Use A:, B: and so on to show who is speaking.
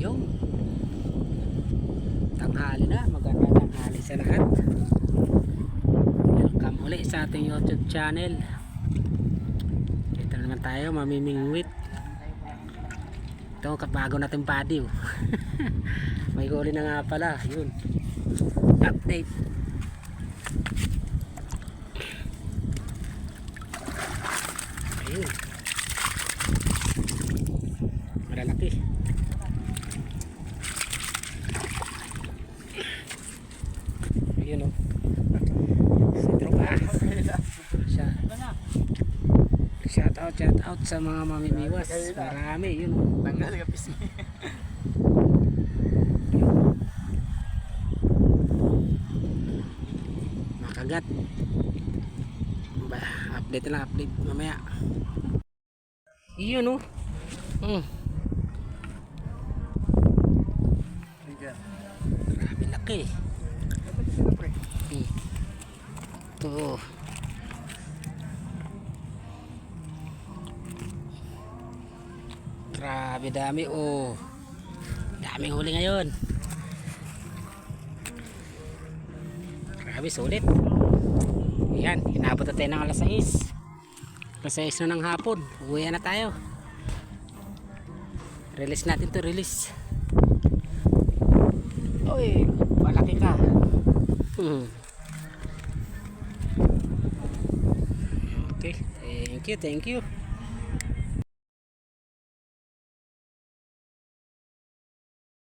A: Yung tanghali na, magandang tanghali sa lahat. Welcome ulit sa ating YouTube channel. Dito naman tayo mamimingwit. Ito bago natin body. May huli na nga pala. Yun, update. Ayun, malalaki. Ayun o, si tropa. Shout out sa mga mamimiwas. Marami yun o.
B: Tanggal kapis.
A: Makagat. Update lang, update mamaya. Yun o. Grabe laki. Ito. Grabe dami oh. Daming huli ngayon. Grabe sulit. Ayan, inabot na tayo ng alas 6. Alas 6 na ng hapon. Uwi na tayo. Release natin to, release. Oy, malaki ka. Okay, thank you.